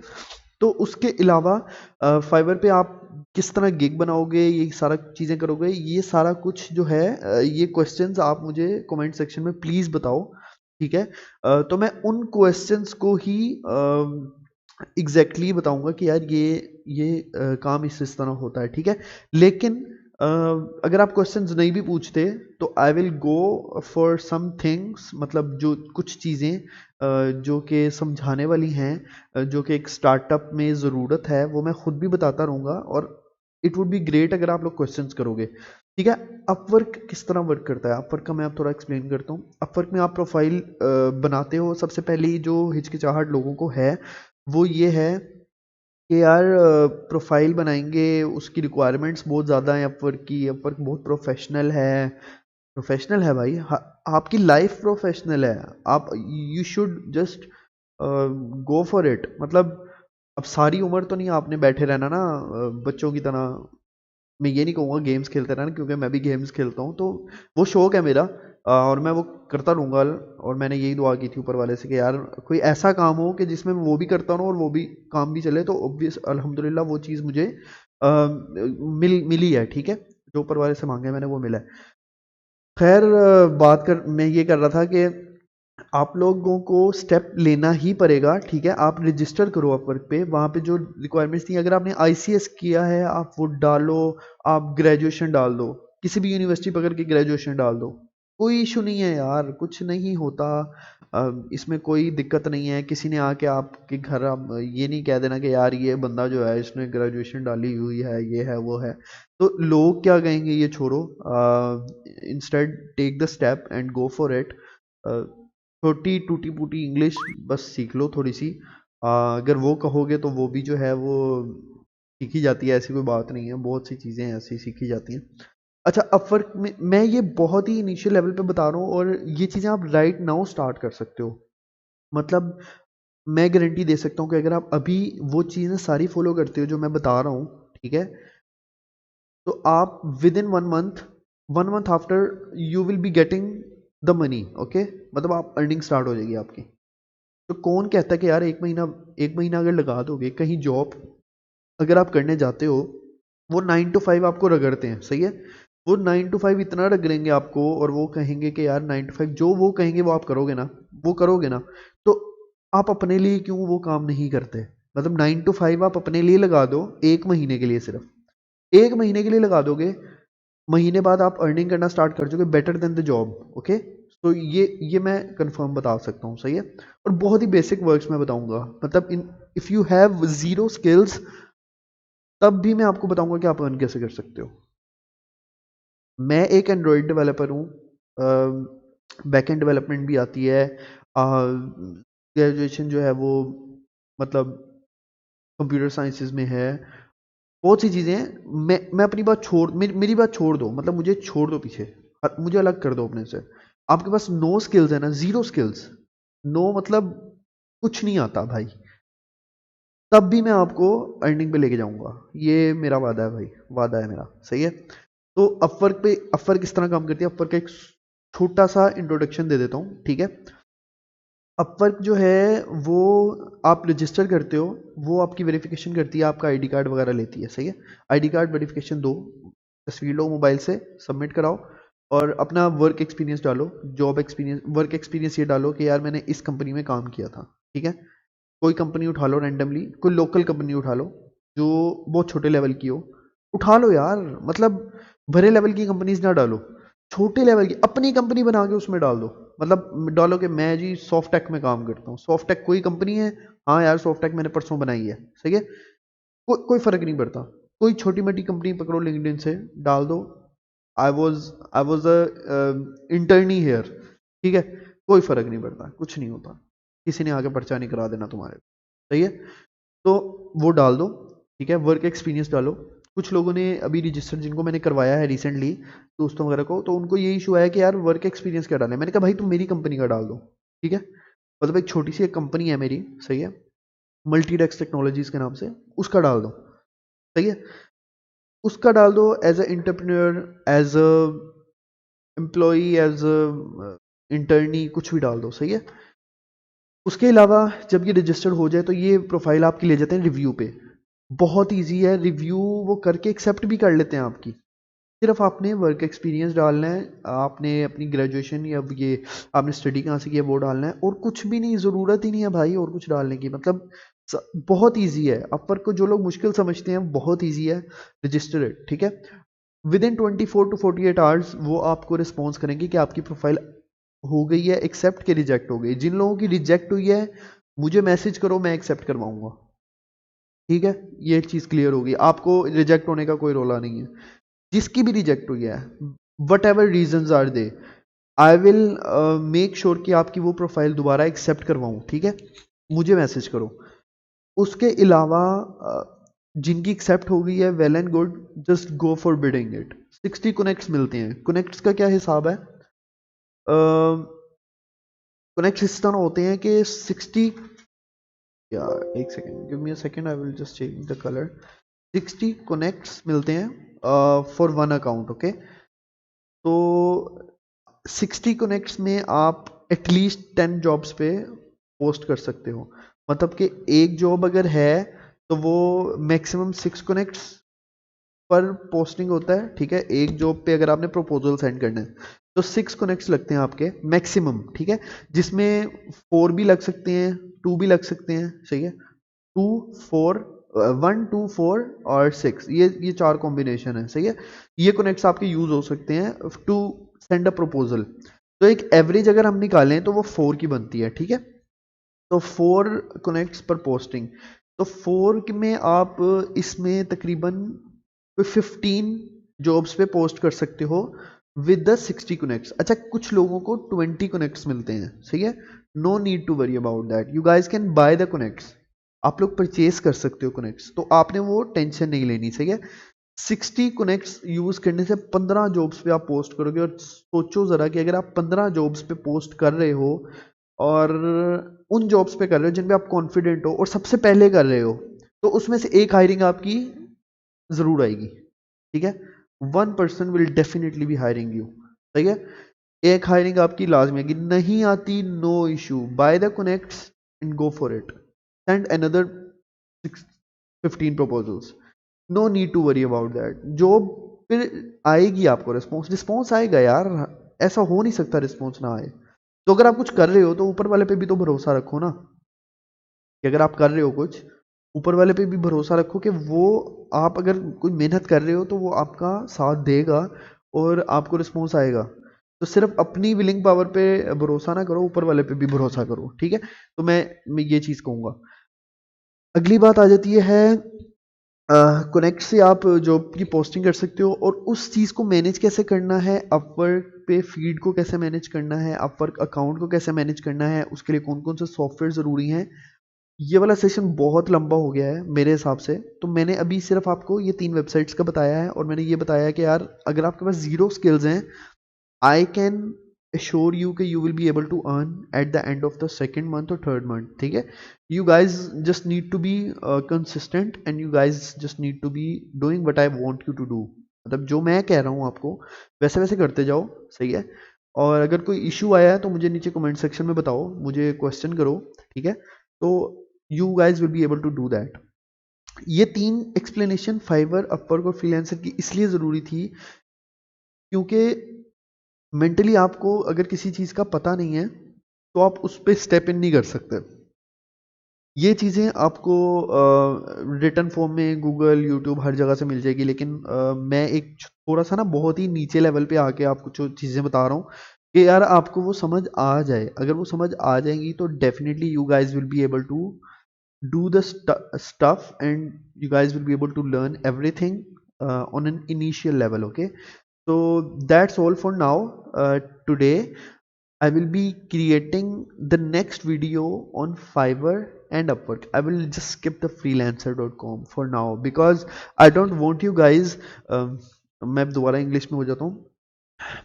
तो उसके अलावा फाइवर पे आप किस तरह गिग बनाओगे, ये सारा चीज़ें करोगे, ये सारा कुछ जो है ये क्वेश्चंस आप मुझे कमेंट सेक्शन में प्लीज़ बताओ, ठीक है। तो मैं उन क्वेश्चंस को ही एग्जैक्टली बताऊंगा कि यार ये काम इस तरह होता है, ठीक है। लेकिन अगर आप क्वेश्चंस नहीं भी पूछते तो I will go for some things, मतलब जो कुछ चीज़ें जो कि समझाने वाली हैं, जो कि एक स्टार्टअप में ज़रूरत है, वो मैं खुद भी बताता रहूँगा, और इट वुड बी ग्रेट अगर आप लोग क्वेश्चंस करोगे, ठीक है। अपवर्क किस तरह वर्क करता है, अपवर्क का मैं आप थोड़ा एक्सप्लेन करता हूँ। अपवर्क में आप प्रोफाइल बनाते हो, सबसे पहली जो हिचकिचाहट लोगों को है वो ये है कि यार प्रोफाइल बनाएंगे, उसकी रिक्वायरमेंट्स बहुत ज़्यादा हैं अपवर्क की, अपवर्क बहुत प्रोफेशनल है। प्रोफेशनल है भाई, आपकी लाइफ प्रोफेशनल है। आप you should just go for it. मतलब अब सारी उम्र तो नहीं आपने बैठे रहना ना बच्चों की तरह। मैं ये नहीं कहूँगा गेम्स खेलते रहना, क्योंकि मैं भी गेम्स खेलता हूँ, तो वो शौक है मेरा, और मैं वो करता रहूँगा। और मैंने यही दुआ की थी ऊपर वाले से कि यार कोई ऐसा काम हो कि जिसमें मैं वो भी करता रहूँ और वो भी काम भी चले, तो ऑब्वियस अल्हम्दुलिल्लाह वो चीज़ मुझे मिली है, ठीक है। जो ऊपर वाले से मांगे मैंने वो मिला है। खैर बात कर मैं ये कर रहा था कि आप लोगों को स्टेप लेना ही पड़ेगा, ठीक है। आप रजिस्टर करो अपवर्क पे, वहाँ पे जो रिक्वायरमेंट्स थी, अगर आपने आईसीएस किया है आप वो डालो, आप ग्रेजुएशन डाल दो, किसी भी यूनिवर्सिटी पकड़ के ग्रेजुएशन डाल दो, कोई इशू नहीं है यार, कुछ नहीं होता। इसमें कोई दिक्कत नहीं है। किसी ने आके आपके घर आप ये नहीं कह देना कि यार ये बंदा जो है इसने ग्रेजुएशन डाली हुई है, ये है वो है, तो लोग क्या कहेंगे ये छोड़ो। Instead take the step and go for it. छोटी टूटी फूटी इंग्लिश बस सीख लो थोड़ी सी। अगर वो कहोगे तो वो भी जो है वो सीखी जाती है, ऐसी कोई बात नहीं है, बहुत सी चीज़ें ऐसी सीखी जाती हैं। अच्छा, अपवर्क में मैं ये बहुत ही इनिशियल लेवल पे बता रहा हूँ, और ये चीज़ें आप राइट नाउ स्टार्ट कर सकते हो। मतलब मैं गारंटी दे सकता हूँ कि अगर आप अभी वो चीज़ें सारी फॉलो करते हो जो मैं बता रहा हूँ, ठीक है, तो आप with in 1 month, 1 month after you will be getting the money, okay. मतलब आप अर्निंग स्टार्ट हो जाएगी आपकी। तो कौन कहता है कि यार 1 महीना अगर लगा दोगे कहीं जॉब अगर आप करने जाते हो, वो 9 to 5 आपको रगड़ते हैं, सही है। वो 9 to 5 इतना रगड़ेंगे आपको, और वो कहेंगे कि यार 9 to 5 जो वो कहेंगे वो आप करोगे ना, वो करोगे ना, तो आप अपने लिए क्यों वो काम नहीं करते। मतलब 9 to 5 आप अपने लिए लगा दो 1 महीने के लिए, सिर्फ 1 महीने के लिए लगा दोगे, महीने बाद आप अर्निंग करना स्टार्ट कर दोगे better than the job, okay. तो ये मैं कंफर्म बता सकता हूँ, सही है। और बहुत ही बेसिक वर्क्स मैं बताऊंगा, मतलब इन if you have zero skills तब भी मैं आपको बताऊंगा कि आप अर्न कैसे कर सकते हो। मैं एक एंड्रॉयड डेवलपर हूँ, बैकएंड डेवलपमेंट भी आती है, ग्रेजुएशन जो है वो मतलब कंप्यूटर साइंसेज में है, बहुत सी चीज़ें हैं। मैं अपनी बात छोड़ मेरी बात छोड़ दो, मतलब मुझे छोड़ दो पीछे, मुझे अलग कर दो अपने से। आपके पास नो स्किल्स है ना, ज़ीरो स्किल्स, नो मतलब कुछ नहीं आता भाई, तब भी मैं आपको अर्निंग पे लेके जाऊंगा। ये मेरा वादा है भाई, वादा है मेरा, सही है। तो अपवर्क किस तरह काम करती है, अपवर्क का एक छोटा सा इंट्रोडक्शन दे देता हूँ, ठीक है। अपवर्क जो है वो आप रजिस्टर करते हो, वो आपकी वेरिफिकेशन करती है, आपका आईडी कार्ड वगैरह लेती है, सही है। आईडी कार्ड वेरिफिकेशन दो, तस्वीर लो मोबाइल से, सबमिट कराओ, और अपना वर्क एक्सपीरियंस डालो, जॉब एक्सपीरियंस, वर्क एक्सपीरियंस ये डालो कि यार मैंने इस कंपनी में काम किया था, ठीक है। कोई कंपनी उठा लो रैंडमली, कोई लोकल कंपनी उठा लो जो बहुत छोटे लेवल की हो, उठा लो यार। मतलब बड़े लेवल की कंपनीज ना डालो, छोटे लेवल की अपनी कंपनी बना के उसमें डाल दो। मतलब डालो कि मैं जी सॉफ्ट टेक में काम करता हूँ, सॉफ्ट टेक कोई कंपनी है, हाँ यार सॉफ्ट टेक मैंने परसों बनाई है, सही है, कोई फर्क नहीं पड़ता। कोई छोटी मोटी कंपनी पकड़ो लिंक्डइन से डाल दो, I was a internee here, ठीक है, कोई फर्क नहीं पड़ता, कुछ नहीं होता, किसी ने आगे पर्चा नहीं करा देना तुम्हारे, सही है। तो वो डाल दो, ठीक है, वर्क एक्सपीरियंस डालो। कुछ लोगों ने अभी रजिस्टर जिनको मैंने करवाया है रिसेंटली, दोस्तों वगैरह को, तो उनको यही इशू आया कि यार वर्क एक्सपीरियंस क्या डालें। मैंने कहा भाई तुम मेरी कंपनी का डाल दो, ठीक है, मतलब एक छोटी सी एक कंपनी है मेरी, सही है, मल्टीडेक्स टेक्नोलॉजीज के नाम से, उसका डाल दो, सही है, उसका डाल दो as a entrepreneur, as a employee, as a internee, कुछ भी डाल दो, सही है। उसके अलावा जब ये रजिस्टर्ड हो जाए तो ये प्रोफाइल आपकी ले जाते हैं रिव्यू पे। बहुत ईजी है रिव्यू, वो करके एक्सेप्ट भी कर लेते हैं आपकी। सिर्फ आपने वर्क एक्सपीरियंस डालना है, आपने अपनी ग्रेजुएशन या ये आपने स्टडी कहाँ से किया वो डालना है, और कुछ भी नहीं, ज़रूरत ही नहीं है भाई और कुछ डालने की। मतलब बहुत ईजी है। अपवर्क को जो लोग मुश्किल समझते हैं, बहुत ईजी है, रजिस्टर इट, ठीक है। विद इन 24 to 48 आवर्स वो आपको रिस्पॉन्स करेंगे कि आपकी प्रोफाइल हो गई है एक्सेप्ट के रिजेक्ट हो गई। जिन लोगों की रिजेक्ट हुई है मुझे मैसेज करो, मैं एक्सेप्ट करवाऊंगा, ठीक है। ये चीज़ क्लियर होगी, आपको रिजेक्ट होने का कोई रोला नहीं है। जिसकी भी रिजेक्ट हुई है, whatever reason are they, I will make sure कि आपकी वो प्रोफाइल दोबारा एक्सेप्ट करवाऊँ, ठीक है। मुझे मैसेज करो। उसके अलावा जिनकी एक्सेप्ट हो गई है, well and good, just go for bidding it. 60 connects मिलते हैं। कनेक्ट्स का क्या हिसाब है? कनेक्ट्स इस तरह होते हैं कि 60, यार एक second, give me a second, I will just change the colour. 60 connects मिलते हैं फॉर वन अकाउंट, ओके। तो 60 कनेक्ट्स में आप एटलीस्ट 10 जॉब्स पे पोस्ट कर सकते हो। मतलब कि एक जॉब अगर है तो वो मैक्सिमम 6 कनेक्ट्स पर पोस्टिंग होता है, ठीक है। एक जॉब पे अगर आपने प्रपोजल सेंड करना है तो 6 कनेक्ट्स लगते हैं आपके मैक्सिमम, ठीक है। जिसमें 4 भी लग सकते हैं, 2 भी लग सकते हैं, सही है। 2 4 1 2 4 और 6, ये 4 कॉम्बिनेशन है, सही है। ये कनेक्ट्स आपके यूज हो सकते हैं टू सेंड अ प्रपोजल। तो एक एवरेज अगर हम निकालें तो वो 4 की बनती है, ठीक है। तो 4 कनेक्ट्स पर पोस्टिंग, तो 4 में आप इसमें तकरीबन कोई 15 जॉब्स पे पोस्ट कर सकते हो विद द 60 कनेक्ट्स। अच्छा, कुछ लोगों को 20 कनेक्ट्स मिलते हैं, सही है। No need to worry about that, you guys can buy the connects. आप लोग परचेज कर सकते हो कनेक्ट्स, तो आपने वो टेंशन नहीं लेनी, सही है। 60 कनेक्ट्स यूज करने से 15 जॉब्स पे आप पोस्ट करोगे। और सोचो जरा कि अगर आप 15 जॉब्स पे पोस्ट कर रहे हो और उन जॉब्स पे कर रहे हो जिन पे आप कॉन्फिडेंट हो और सबसे पहले कर रहे हो, तो उसमें से एक हायरिंग आपकी जरूर आएगी, ठीक है। 1 person will definitely be hiring you, ठीक है। एक हायरिंग आपकी लाजमी आएगी, नहीं आती no issue, buy the connects and go for it, send another 15 proposals, no need to worry about that. Job फिर आएगी, आपको रिस्पॉन्स रिस्पॉन्स आएगा यार, ऐसा हो नहीं सकता रिस्पॉन्स ना आए। तो अगर आप कुछ कर रहे हो तो ऊपर वाले पे भी तो भरोसा रखो ना, कि अगर आप कर रहे हो कुछ, ऊपर वाले पे भी भरोसा रखो कि वो, आप अगर कोई मेहनत कर रहे हो तो वो आपका साथ देगा और आपको रिस्पॉन्स आएगा। तो सिर्फ अपनी विलिंग पावर पे भरोसा ना करो, ऊपर वाले पे भी भरोसा करो, ठीक है। तो मैं ये चीज़ कहूँगा। अगली बात आ जाती है कनेक्ट से आप जॉब की पोस्टिंग कर सकते हो, और उस चीज़ को मैनेज कैसे करना है, अपवर्क पे फीड को कैसे मैनेज करना है, अपवर्क अकाउंट को कैसे मैनेज करना है, उसके लिए कौन कौन से सॉफ्टवेयर ज़रूरी हैं। ये वाला सेशन बहुत लंबा हो गया है मेरे हिसाब से, तो मैंने अभी सिर्फ आपको ये 3 वेबसाइट्स का बताया है, और मैंने ये बताया है कि यार अगर आपके पास ज़ीरो स्किल्स हैं, आई कैन assure you कि you will be able to earn at the end of the second month or third month, ठीक है। You guys just need to be consistent and you guys just need to be doing what I want you to do। मतलब जो मैं कह रहा हूँ आपको वैसे वैसे करते जाओ, सही है। और अगर कोई इशू आया है तो मुझे नीचे कमेंट सेक्शन में बताओ, मुझे क्वेश्चन करो, ठीक है। तो you guys will be able to do that। ये 3 एक्सप्लेनेशन फाइवर, अपवर्क और फ्रीलांसर की इसलिए ज़रूरी थी क्योंकि मेंटली आपको अगर किसी चीज़ का पता नहीं है तो आप उस पर स्टेप इन नहीं कर सकते। ये चीज़ें आपको रिटन फॉर्म में गूगल, यूट्यूब हर जगह से मिल जाएगी, लेकिन मैं एक थोड़ा सा ना बहुत ही नीचे लेवल पे आके आपको जो चीज़ें बता रहा हूँ कि यार आपको वो समझ आ जाए। अगर वो समझ आ जाएंगी तो definitely you guys will be able to do the stuff, and you guys will be able to learn everything on an initial level. Okay, so that's all for now. Today I will be creating the next video on Fiverr and Upwork. I will just skip the freelancer.com for now because I don't want you guys मैं दोबारा इंग्लिश में हो जाता हूँ।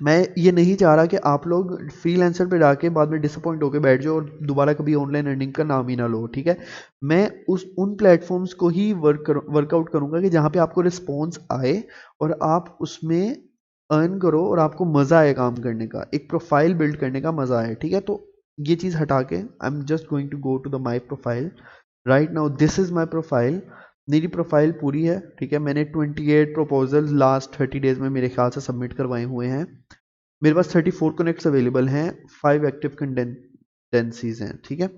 मैं ये नहीं चाह रहा कि आप लोग फ्रीलांसर पे जाके बाद में डिसअपॉइंट होके बैठ जाओ और दोबारा कभी ऑनलाइन अर्निंग का नाम ही ना लो। ठीक है, मैं उस उन प्लेटफॉर्म्स को ही वर्कआउट करूंगा कि जहाँ पे आपको रिस्पॉन्स आए और आप उसमें अर्न करो और आपको मज़ा आए काम करने का, एक प्रोफाइल बिल्ड करने का मज़ा आए। ठीक है, तो ये चीज़ हटा के I am just going to go to the my profile right now. This is my profile. मेरी प्रोफाइल पूरी है। ठीक है, मैंने 28 प्रपोजल लास्ट 30 डेज में मेरे ख्याल से सबमिट करवाए हुए हैं। मेरे पास 34 कनेक्ट्स अवेलेबल हैं, 5 एक्टिव कंटेंसीज हैं। ठीक है,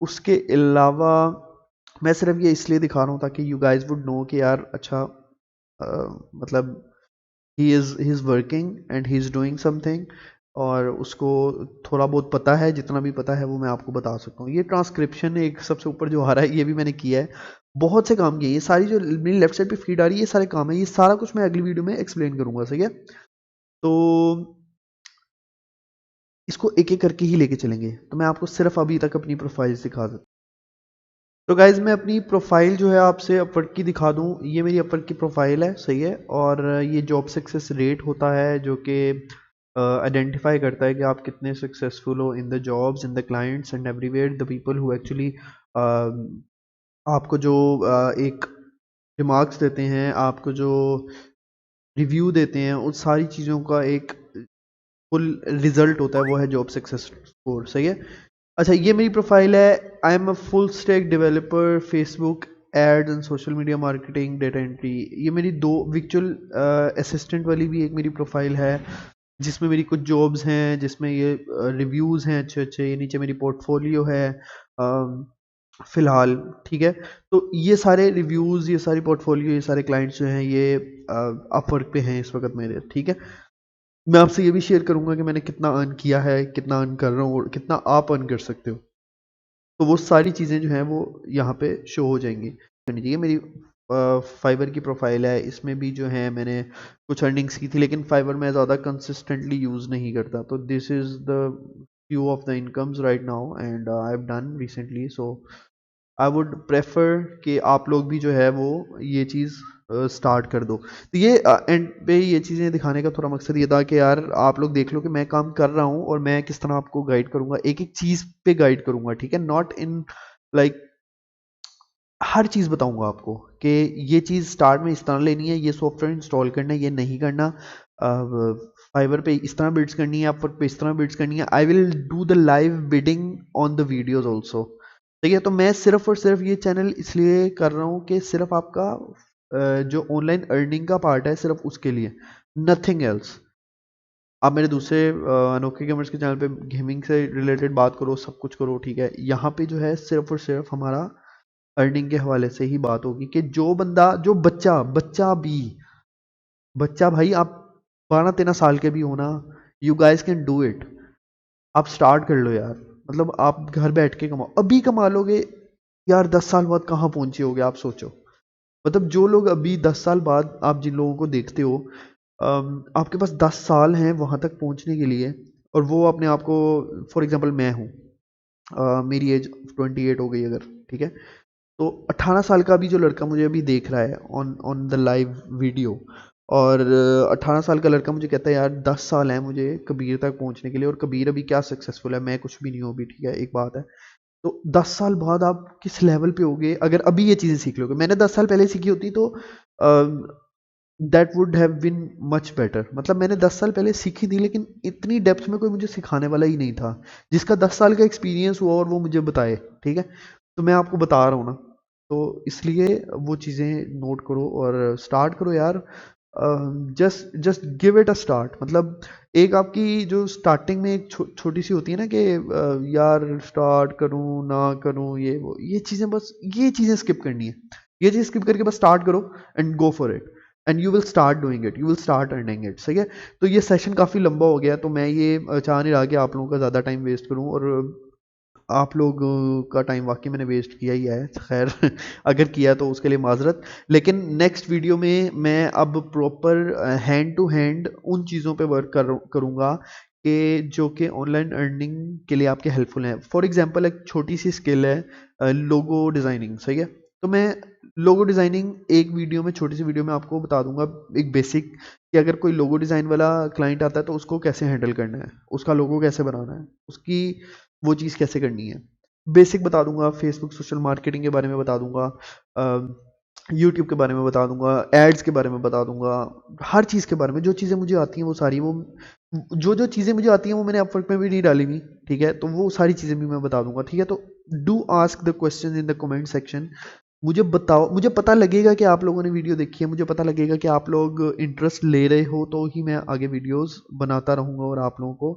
उसके अलावा मैं सिर्फ ये इसलिए दिखा रहा हूँ ताकि यू गाइज वुड नो कि यार अच्छा मतलब he is working and he is doing something, और उसको थोड़ा बहुत पता है। जितना भी पता है वो मैं आपको बता सकता हूँ। ये ट्रांसक्रिप्शन एक सबसे ऊपर जो आ रहा है ये भी मैंने किया है, बहुत से काम किए। ये सारी जो मेरी लेफ्ट साइड पे फीड आ रही है ये सारे काम है, ये सारा कुछ मैं अगली वीडियो में एक्सप्लेन करूंगा। सही है, तो इसको एक एक करके ही लेके चलेंगे। तो मैं आपको सिर्फ अभी तक अपनी प्रोफाइल दिखा देता हूँ। तो गाइज मैं अपनी प्रोफाइल जो है आपसे अपवर्क की दिखा दूं। ये मेरी अपवर्क की प्रोफाइल है, सही है, और ये जॉब सक्सेस रेट होता है जो कि आइडेंटिफाई करता है कि आप कितने सक्सेसफुल हो in the jobs, in the clients and everywhere the people who actually आपको जो एक रिमार्क्स देते हैं, आपको जो रिव्यू देते हैं, उन सारी चीज़ों का एक फुल रिजल्ट होता है, वो है जॉब सक्सेस स्कोर। सही है, अच्छा ये मेरी प्रोफाइल है। I am a full stack developer, Facebook ads and social media marketing, data entry. ये मेरी दो विचुअल असिस्टेंट वाली भी एक मेरी प्रोफाइल है जिसमें मेरी कुछ जॉब्स हैं, जिसमें ये रिव्यूज़ हैं अच्छे अच्छे। ये नीचे मेरी पोर्टफोलियो है फ़िलहाल। ठीक है, तो ये सारे रिव्यूज़, ये सारी पोर्टफोलियो, ये सारे क्लाइंट्स जो हैं ये अपवर्क पे हैं इस वक्त मेरे। ठीक है, मैं आपसे ये भी शेयर करूंगा कि मैंने कितना अर्न किया है, कितना अर्न कर रहा हूँ और कितना आप अर्न कर सकते हो। तो वो सारी चीज़ें जो हैं वो यहाँ पे शो हो जाएंगी। ये मेरी फाइवर की प्रोफाइल है, इसमें भी जो है मैंने कुछ अर्निंग्स की थी, लेकिन फाइवर मैं ज़्यादा कंसिस्टेंटली यूज़ नहीं करता। तो this is the few of the incomes right now and I have done recently. So I would prefer कि आप लोग भी जो है वो ये चीज़ स्टार्ट कर दो। तो ये एंड पे ये चीज़ें दिखाने का थोड़ा मकसद ये था कि यार आप लोग देख लो कि मैं काम कर रहा हूँ और मैं किस तरह आपको गाइड करूँगा, एक एक चीज़ पे गाइड करूँगा। ठीक है, नॉट इन लाइक हर चीज़ बताऊँगा आपको कि ये चीज़ स्टार्ट में इस तरह लेनी है, ये सॉफ्टवेयर इंस्टॉल करना है, ये नहीं करना, फाइवर पे इस तरह बिड्स करनी है, अपवर्क पे इस तरह बिड्स करनी है। I will do the live bidding on the videos also. ठीक है, तो मैं सिर्फ और सिर्फ ये चैनल इसलिए कर रहा हूँ कि सिर्फ आपका जो ऑनलाइन अर्निंग का पार्ट है सिर्फ उसके लिए, नथिंग एल्स। आप मेरे दूसरे अनोखे गेमर्स के चैनल पे गेमिंग से रिलेटेड बात करो, सब कुछ करो। ठीक है, यहाँ पे जो है सिर्फ और सिर्फ हमारा अर्निंग के हवाले से ही बात होगी कि जो बंदा, जो बच्चा बच्चा भी बच्चा भाई आप 12-13 साल के भी हो ना, you guys can do it. आप स्टार्ट कर लो यार, मतलब आप घर बैठ के कमाओ, अभी कमा लोगे यार, 10 साल बाद कहाँ पहुंचे होगे आप सोचो। मतलब जो लोग अभी 10 साल बाद, आप जिन लोगों को देखते हो, आपके पास 10 साल हैं वहां तक पहुंचने के लिए, और वो अपने आप को, फॉर एग्जाम्पल मैं हूँ, मेरी एज 28 हो गई अगर, ठीक है, तो 18 साल का भी जो लड़का मुझे अभी देख रहा है on on the live video, और 18 साल का लड़का मुझे कहता है यार 10 साल है मुझे कबीर तक पहुंचने के लिए, और कबीर अभी क्या सक्सेसफुल है, मैं कुछ भी नहीं हूँ अभी। ठीक है, एक बात है, तो 10 साल बाद आप किस लेवल पे होगे अगर अभी ये चीज़ें सीख लोगे। मैंने 10 साल पहले सीखी होती तो that would have been much better. मतलब मैंने 10 साल पहले सीखी थी, लेकिन इतनी डेप्थ में कोई मुझे सिखाने वाला ही नहीं था जिसका 10 साल का एक्सपीरियंस हुआ और वो मुझे बताए। ठीक है, तो मैं आपको बता रहा हूँ ना, तो इसलिए वो चीज़ें नोट करो और स्टार्ट करो यार। Just just give it a start. मतलब एक आपकी जो स्टार्टिंग में एक छोटी सी होती है ना कि यार स्टार्ट करूं ना करूं, ये वो, ये चीज़ें बस, ये चीज़ें स्किप करनी है। ये चीज़ स्किप करके बस स्टार्ट करो and go for it, and you will start doing it, you will start earning it. सही है। तो ये सेशन काफ़ी लंबा हो गया, तो मैं ये चाह नहीं रहा कि आप लोगों का ज़्यादा टाइम वेस्ट करूं, और आप लोग का टाइम वाकई मैंने वेस्ट किया ही है। खैर अगर किया तो उसके लिए माजरत। लेकिन नेक्स्ट वीडियो में मैं अब प्रॉपर हैंड टू हैंड उन चीज़ों पे वर्क करूँगा कि जो कि ऑनलाइन अर्निंग के लिए आपके हेल्पफुल हैं। फॉर एग्जांपल एक छोटी सी स्किल है लोगो डिज़ाइनिंग। सही है। तो मैं लोगो डिज़ाइनिंग एक वीडियो में, छोटी सी वीडियो में आपको बता दूंगा एक बेसिक, कि अगर कोई लोगो डिज़ाइन वाला क्लाइंट आता है तो उसको कैसे हैंडल करना है, उसका लोगो कैसे बनाना है, उसकी वो चीज़ कैसे करनी है, बेसिक बता दूंगा। फेसबुक सोशल मार्केटिंग के बारे में बता दूंगा, यूट्यूब के बारे में बता दूंगा, एड्स के बारे में बता दूंगा, हर चीज़ के बारे में जो चीज़ें मुझे आती हैं वो सारी, वो जो जो चीज़ें मुझे आती हैं वो मैंने अपवर्क में भी नहीं डाली हुई। ठीक है। तो वो सारी चीज़ें भी मैं बता दूंगा। ठीक है। तो do ask the question in the comment section. मुझे बताओ, मुझे पता लगेगा कि आप लोगों ने वीडियो देखी है, मुझे पता लगेगा कि आप लोग इंटरेस्ट ले रहे हो, तो ही मैं आगे वीडियोस बनाता रहूँगा और आप लोगों को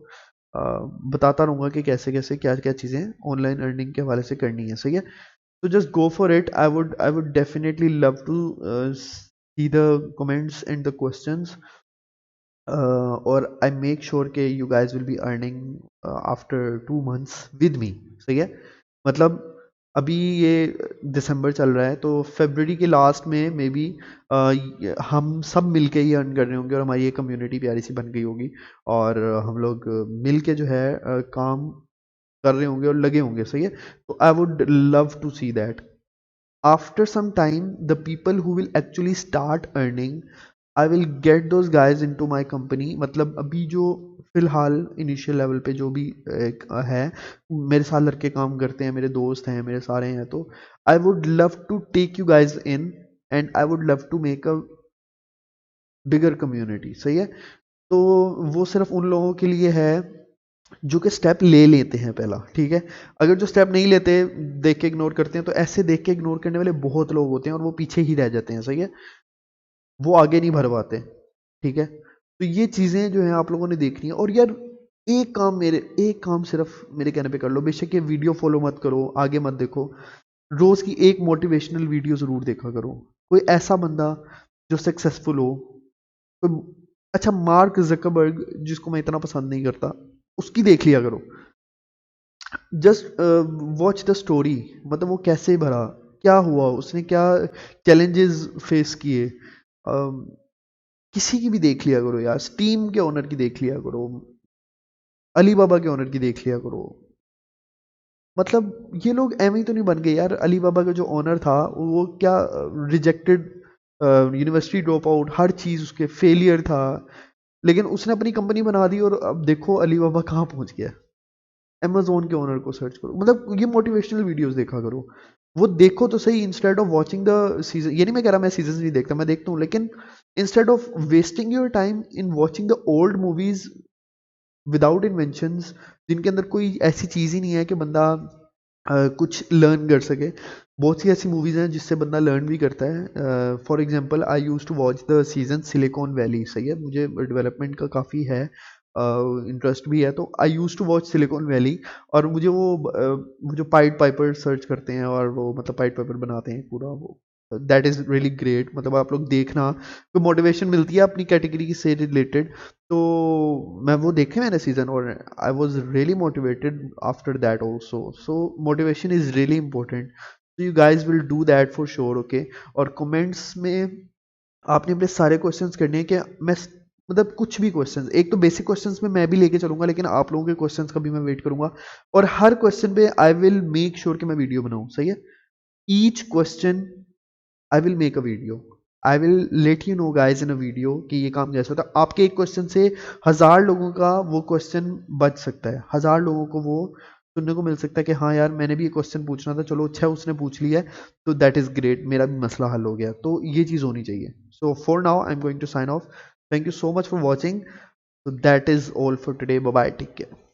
अ, बताता रहूँगा कि कैसे कैसे क्या क्या चीज़ें ऑनलाइन अर्निंग के हवाले से करनी है। सही है। तो just go for it. I would definitely love to see the comments and the questions, और आई मेक श्योर के you guys will be earning after 2 months with me. सही है। मतलब अभी ये दिसंबर चल रहा है, तो फरवरी के लास्ट में मे बी हम सब मिलके ही अर्न कर रहे होंगे, और हमारी ये कम्युनिटी प्यारी सी बन गई होगी, और हम लोग मिल के जो है काम कर रहे होंगे और लगे होंगे। सही है। तो I would love to see that after some time the people who will actually start earning, I will get those guys into my company। मतलब अभी जो फिलहाल इनिशियल लेवल पे जो भी है, मेरे साथ लड़के काम करते हैं, मेरे दोस्त हैं, मेरे सारे हैं, तो I would love to take you guys in, and I would love to make a bigger community. सही है। तो वो सिर्फ उन लोगों के लिए है जो कि स्टेप ले लेते हैं पहला। ठीक है। अगर जो स्टेप नहीं लेते, देख के इग्नोर करते हैं, तो ऐसे देख के इग्नोर करने वाले बहुत लोग होते हैं और वो पीछे ही रह जाते हैं। सही है। वो आगे नहीं बढ़ पाते। ठीक है। तो ये चीज़ें जो है आप लोगों ने देखनी है। और यार एक काम सिर्फ मेरे कहने पे कर लो। बेशक ये वीडियो फॉलो मत करो, आगे मत देखो, रोज की एक मोटिवेशनल वीडियो जरूर देखा करो। कोई ऐसा बंदा जो सक्सेसफुल हो, कोई अच्छा, मार्क जकरबर्ग जिसको मैं इतना पसंद नहीं करता, उसकी देख लिया करो। Just watch the story. मतलब वो कैसे भरा, क्या हुआ, उसने क्या चैलेंजेस फेस किए। किसी की भी देख लिया करो यार, स्टीम के ओनर की देख लिया करो, अली बाबा के ओनर की देख लिया करो। मतलब ये लोग एम ही तो नहीं बन गए यार। अली बाबा का जो ओनर था वो क्या रिजेक्टेड, यूनिवर्सिटी ड्रॉप आउट, हर चीज़ उसके फेलियर था, लेकिन उसने अपनी कंपनी बना दी, और अब देखो अली बाबा कहाँ पहुंच गया। अमेज़न के ओनर को सर्च करो। मतलब ये मोटिवेशनल वीडियोस देखा करो। वो देखो तो सही, instead of watching the season. ये नहीं मैं कह रहा मैं सीजन नहीं देखता, मैं देखता हूँ, लेकिन instead of wasting your time in watching the old movies without inventions, जिनके अंदर कोई ऐसी चीज़ ही नहीं है कि बंदा कुछ लर्न कर सके। बहुत सी ऐसी मूवीज़ हैं जिससे बंदा लर्न भी करता है। For example I used to watch the season Silicon Valley. सही है। मुझे डेवलपमेंट का काफ़ी है इंटरेस्ट भी है, तो I used to watch Silicon Valley. और मुझे वो जो पाइड पाइपर सर्च करते हैं और वो मतलब पाइड पाइपर बनाते हैं पूरा, वो दैट इज़ रियली ग्रेट। मतलब आप लोग देखना, कोई मोटिवेशन मिलती है अपनी कैटेगरी से रिलेटेड, तो मैं वो देखे मैंने सीजन, और I was really motivated after that also. So motivation is really important. तो you guys will do that for sure. Okay. और कमेंट्स में आपने अपने सारे क्वेश्चंस करने हैं कि मैं मतलब कुछ भी क्वेश्चंस, एक तो बेसिक क्वेश्चंस में मैं भी लेके चलूंगा, लेकिन आप लोगों के क्वेश्चंस का भी मैं वेट करूंगा, और हर क्वेश्चन पे आई विल मेक श्योर कि मैं वीडियो बनाऊं। सही है। Each question I will make a video, I will let you know guys in a video कि ये काम कैसे होता है। आपके एक क्वेश्चन से 1000 लोगों का वो क्वेश्चन बच सकता है, 1000 लोगों को वो सुनने को मिल सकता है कि हाँ यार मैंने भी ये क्वेश्चन पूछना था, चलो अच्छा उसने पूछ लिया है, तो दैट इज़ ग्रेट, मेरा भी मसला हल हो गया। तो ये चीज़ होनी चाहिए। So for now I am going to sign off. Thank you so much for watching. So that is all for today. Bye bye. Take care.